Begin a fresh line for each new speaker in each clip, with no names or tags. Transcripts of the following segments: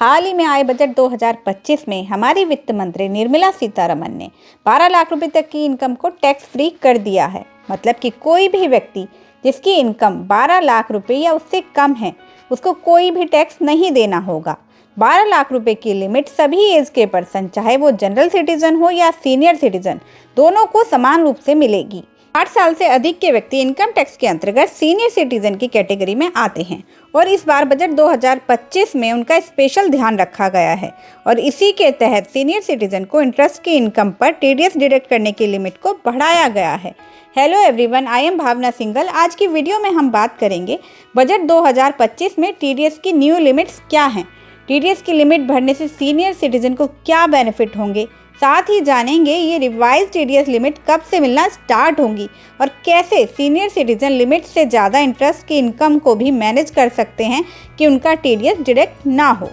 हाल ही में आए बजट 2025 में हमारी वित्त मंत्री निर्मला सीतारमण ने 12 लाख रुपए तक की इनकम को टैक्स फ्री कर दिया है। मतलब कि कोई भी व्यक्ति जिसकी इनकम 12 लाख रुपए या उससे कम है उसको कोई भी टैक्स नहीं देना होगा। 12 लाख रुपए की लिमिट सभी एज के पर्सन, चाहे वो जनरल सिटीजन हो या सीनियर सिटीजन, दोनों को समान रूप से मिलेगी। 8 साल से अधिक के व्यक्ति इनकम टैक्स के अंतर्गत सीनियर सिटीजन की कैटेगरी में आते हैं और इस बार बजट 2025 में उनका स्पेशल ध्यान रखा गया है और इसी के तहत सीनियर सिटीजन को इंटरेस्ट की इनकम पर टीडीएस डिडक्ट करने की लिमिट को बढ़ाया गया है। Hello everyone, I am Bhavna Singhal. आज की वीडियो में हम बात करेंगे बजट 2025 में टीडीएस की न्यू लिमिट्स क्या हैं, टीडीएस की लिमिट बढ़ने से सीनियर सिटीजन को क्या बेनिफिट होंगे, साथ ही जानेंगे ये रिवाइज टीडीएस लिमिट कब से मिलना स्टार्ट होंगी और कैसे सीनियर सिटीजन लिमिट से ज़्यादा इंटरेस्ट की इनकम को भी मैनेज कर सकते हैं कि उनका टीडीएस डिडक्ट ना हो।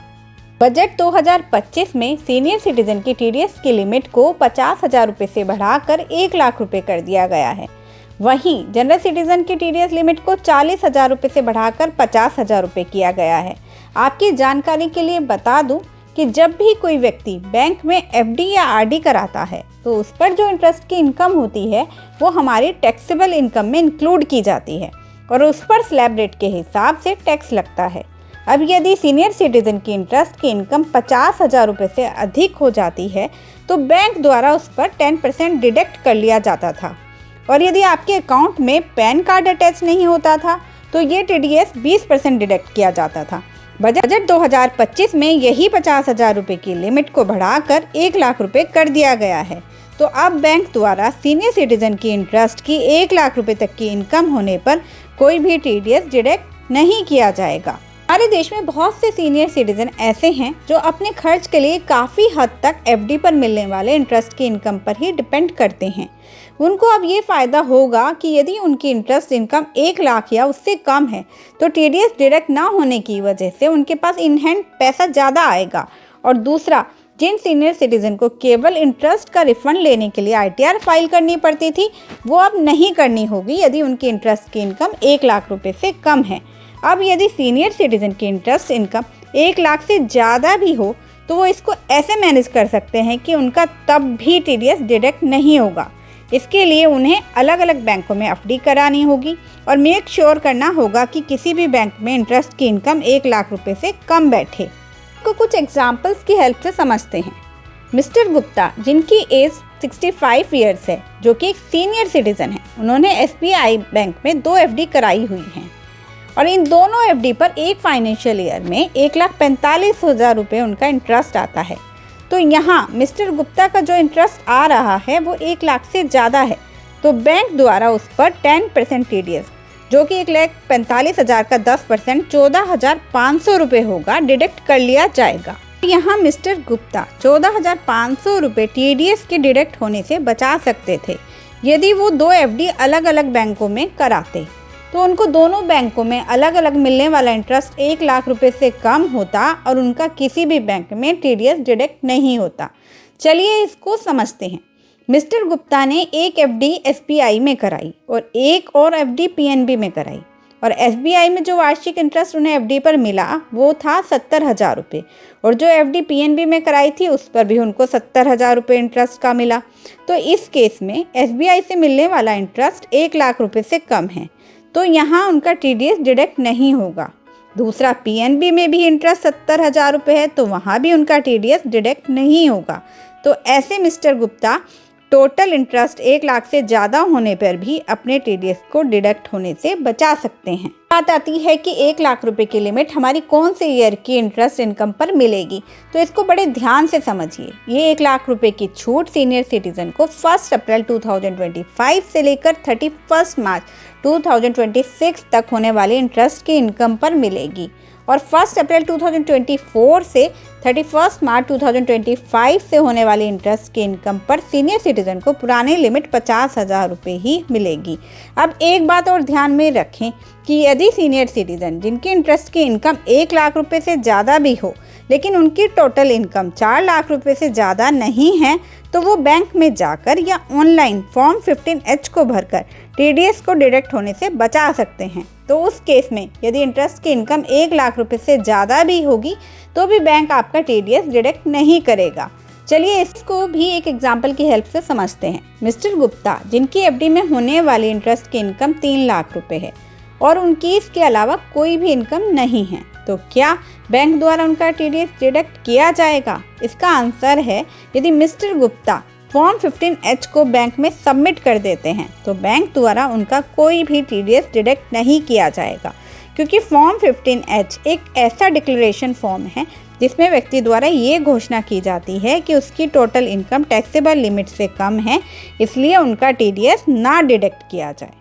बजट 2025 में सीनियर सिटीजन की टीडीएस की लिमिट को 50,000 रुपये से बढ़ाकर 1 लाख रुपये कर दिया गया है। वहीं जनरल सिटीजन की टीडीएस लिमिट को 40,000 रुपये से बढ़ाकर 50,000 रुपये किया गया है। आपकी जानकारी के लिए बता दूं कि जब भी कोई व्यक्ति बैंक में एफडी या आरडी कराता है तो उस पर जो इंटरेस्ट की इनकम होती है वो हमारी टैक्सेबल इनकम में इंक्लूड की जाती है और उस पर स्लैब रेट के हिसाब से टैक्स लगता है। अब यदि सीनियर सिटीजन की इंटरेस्ट की इनकम 50,000 रुपये से अधिक हो जाती है तो बैंक द्वारा उस पर 10% डिडक्ट कर लिया जाता था और यदि आपके अकाउंट में पैन कार्ड अटैच नहीं होता था तो ये टीडीएस 20% डिडक्ट किया जाता था। बजट 2025 में यही 50,000 रुपये की लिमिट को बढ़ाकर 1 लाख रुपये कर दिया गया है। तो अब बैंक द्वारा सीनियर सिटीजन की इंटरेस्ट की 1 लाख रुपये तक की इनकम होने पर कोई भी टीडीएस डिडक्ट नहीं किया जाएगा। हमारे देश में बहुत से सीनियर सिटीजन ऐसे हैं जो अपने खर्च के लिए काफ़ी हद तक एफडी पर मिलने वाले इंटरेस्ट की इनकम पर ही डिपेंड करते हैं। उनको अब ये फ़ायदा होगा कि यदि उनकी इंटरेस्ट इनकम 1 लाख या उससे कम है तो टीडीएस डिडक्ट ना होने की वजह से उनके पास इन हैंड पैसा ज़्यादा आएगा। और दूसरा, जिन सीनियर सिटीजन को केवल इंटरेस्ट का रिफंड लेने के लिए आईटीआर फाइल करनी पड़ती थी वो अब नहीं करनी होगी यदि उनकी इंटरेस्ट की इनकम 1 लाख रुपये से कम है। अब यदि सीनियर सिटीजन की इंटरेस्ट इनकम 1 लाख से ज़्यादा भी हो तो वो इसको ऐसे मैनेज कर सकते हैं कि उनका तब भी टीडीएस डिडक्ट नहीं होगा। इसके लिए उन्हें अलग अलग बैंकों में एफडी करानी होगी और मेक श्योर करना होगा कि किसी भी बैंक में इंटरेस्ट की इनकम 1 लाख रुपए से कम बैठे। तो कुछ एग्जाम्पल्स की हेल्प से समझते हैं। मिस्टर गुप्ता, जिनकी एज 65 ईयर्स है, जो कि एक सीनियर सिटीजन है, उन्होंने एसबीआई बैंक में 2 एफडी कराई हुई हैं और इन दोनों एफडी पर एक फाइनेंशियल ईयर में 1,45,000 रुपये उनका इंटरेस्ट आता है। तो यहाँ मिस्टर गुप्ता का जो इंटरेस्ट आ रहा है वो 1 लाख से ज़्यादा है तो बैंक द्वारा उस पर 10% टीडीएस, जो कि 1,45,000 का 10% 14,500 रुपये होगा, डिडक्ट कर लिया जाएगा। यहाँ मिस्टर गुप्ता 14,500 रुपये टीडीएस के डिडक्ट होने से बचा सकते थे यदि वो 2 एफडी अलग अलग बैंकों में कराते तो उनको दोनों बैंकों में अलग अलग मिलने वाला इंटरेस्ट 1 लाख रुपए से कम होता और उनका किसी भी बैंक में टीडीएस डिडक्ट नहीं होता। चलिए इसको समझते हैं। मिस्टर गुप्ता ने एक एफडी एसबीआई में कराई और एक और एफडी पीएनबी में कराई और एसबीआई में जो वार्षिक इंटरेस्ट उन्हें एफडी पर मिला वो था 70,000 रुपये और जो एफडी पीएनबी में कराई थी उस पर भी उनको 70,000 रुपये इंटरेस्ट का मिला। तो इस केस में एसबीआई से मिलने वाला इंटरेस्ट 1 लाख रुपये से कम है तो यहाँ उनका टीडीएस डिडक्ट नहीं होगा। दूसरा, पीएनबी में भी इंटरेस्ट 70,000 रुपये है तो वहाँ भी उनका टीडीएस डिडक्ट नहीं होगा। तो ऐसे mister Gupta total interest 1 lakh से ज़्यादा होने पर भी अपने टीडीएस को डिडक्ट होने से बचा सकते हैं। बात आती है कि 1 लाख रुपए की लिमिट हमारी कौन से ईयर की इंटरेस्ट इनकम पर मिलेगी, तो इसको बड़े ध्यान से समझिए। ये 1 लाख रुपए की छूट सीनियर सिटीजन को 1 अप्रैल 2025 से लेकर 31 मार्च 2026 तक होने वाली इंटरेस्ट की इनकम पर मिलेगी और 1 अप्रैल 2024 से 31 मार्च 2025 से होने वाली इंटरेस्ट की इनकम पर सीनियर सिटीजन को पुरानी लिमिट 50,000 रुपये ही मिलेगी। अब एक बात और ध्यान में रखें कि यदि सीनियर सिटीजन जिनकी इंटरेस्ट की इनकम 1 लाख रुपये से ज़्यादा भी हो लेकिन उनकी टोटल इनकम 4 लाख रुपये से ज़्यादा नहीं है तो वो बैंक में जाकर या ऑनलाइन फॉर्म 15H को भरकर टीडीएस को डिडक्ट होने से बचा सकते हैं। तो उस केस में यदि इंटरेस्ट की इनकम 1 लाख रुपए से ज़्यादा भी होगी तो भी बैंक आपका टीडीएस डिडक्ट नहीं करेगा। चलिए इसको भी एक एग्जाम्पल की हेल्प से समझते हैं। मिस्टर गुप्ता, जिनकी एफडी में होने वाली इंटरेस्ट की इनकम 3 लाख रुपए है और उनकी इसके अलावा कोई भी इनकम नहीं है, तो क्या बैंक द्वारा उनका टीडीएस डिडक्ट किया जाएगा? इसका आंसर है, यदि मिस्टर गुप्ता फॉर्म 15H को बैंक में सबमिट कर देते हैं तो बैंक द्वारा उनका कोई भी टीडीएस डिडक्ट नहीं किया जाएगा, क्योंकि फॉर्म 15H एक ऐसा डिक्लेरेशन फॉर्म है जिसमें व्यक्ति द्वारा ये घोषणा की जाती है कि उसकी टोटल इनकम टैक्सेबल लिमिट से कम है, इसलिए उनका टीडीएस ना डिडक्ट किया जाए।